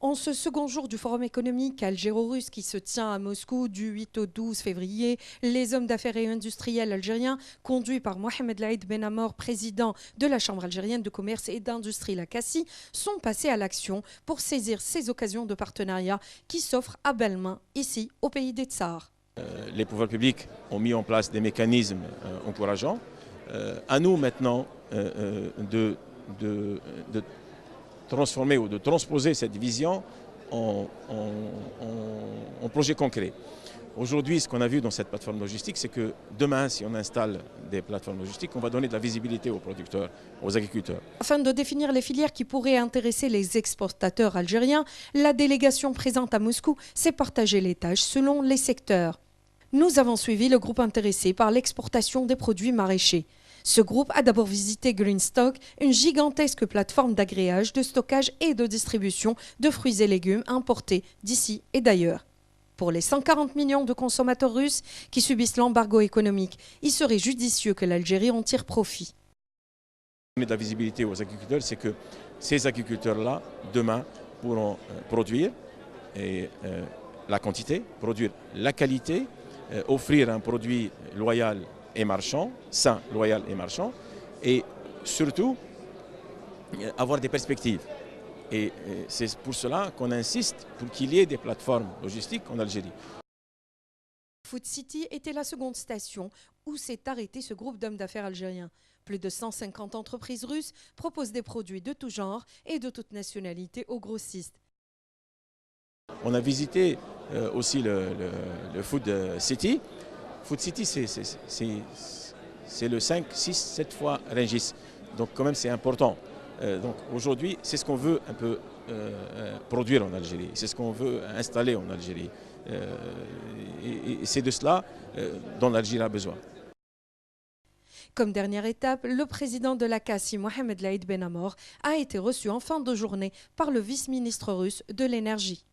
En ce second jour du Forum économique algéro-russe qui se tient à Moscou du 8 au 12 février, les hommes d'affaires et industriels algériens, conduits par Mohamed Laïd Ben Amor, président de la Chambre algérienne de commerce et d'industrie La Cassie, sont passés à l'action pour saisir ces occasions de partenariat qui s'offrent à belles mains ici au pays des Tsars. Les pouvoirs publics ont mis en place des mécanismes encourageants. À nous maintenant de transformer ou de transposer cette vision en projet concret. Aujourd'hui, ce qu'on a vu dans cette plateforme logistique, c'est que demain, si on installe des plateformes logistiques, on va donner de la visibilité aux producteurs, aux agriculteurs. Afin de définir les filières qui pourraient intéresser les exportateurs algériens, la délégation présente à Moscou s'est partagée les tâches selon les secteurs. Nous avons suivi le groupe intéressé par l'exportation des produits maraîchers. Ce groupe a d'abord visité Greenstock, une gigantesque plateforme d'agréage, de stockage et de distribution de fruits et légumes importés d'ici et d'ailleurs. Pour les 140 millions de consommateurs russes qui subissent l'embargo économique, il serait judicieux que l'Algérie en tire profit. Donner de la visibilité aux agriculteurs, c'est que ces agriculteurs-là, demain, pourront produire la quantité, produire la qualité, offrir un produit loyal et marchand, sain, loyal et marchand, et surtout avoir des perspectives. Et c'est pour cela qu'on insiste pour qu'il y ait des plateformes logistiques en Algérie. Food City était la seconde station où s'est arrêté ce groupe d'hommes d'affaires algériens. Plus de 150 entreprises russes proposent des produits de tout genre et de toute nationalité aux grossistes. On a visité aussi le Food City. Food City, c'est le 5, 6, 7 fois Rungis. Donc quand même c'est important. Donc aujourd'hui, c'est ce qu'on veut un peu produire en Algérie. C'est ce qu'on veut installer en Algérie. Et c'est de cela dont l'Algérie a besoin. Comme dernière étape, le président de la Cassie, Mohamed Laïd Ben Amor, a été reçu en fin de journée par le vice-ministre russe de l'énergie.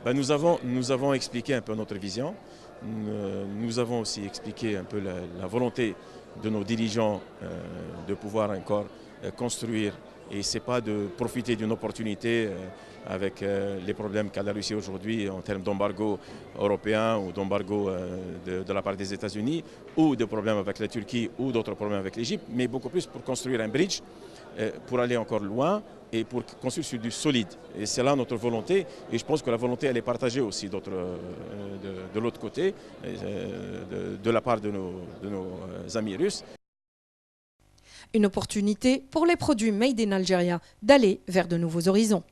Nous avons expliqué un peu notre vision. Nous avons aussi expliqué un peu la volonté de nos dirigeants de pouvoir encore construire. Et ce n'est pas de profiter d'une opportunité avec les problèmes qu'a la Russie aujourd'hui en termes d'embargo européen ou d'embargo de la part des États-Unis ou de problèmes avec la Turquie ou d'autres problèmes avec l'Égypte, mais beaucoup plus pour construire un bridge, pour aller encore loin et pour construire sur du solide. Et c'est là notre volonté et je pense que la volonté elle est partagée aussi de l'autre côté, de la part de nos amis russes. Une opportunité pour les produits made in Algeria d'aller vers de nouveaux horizons.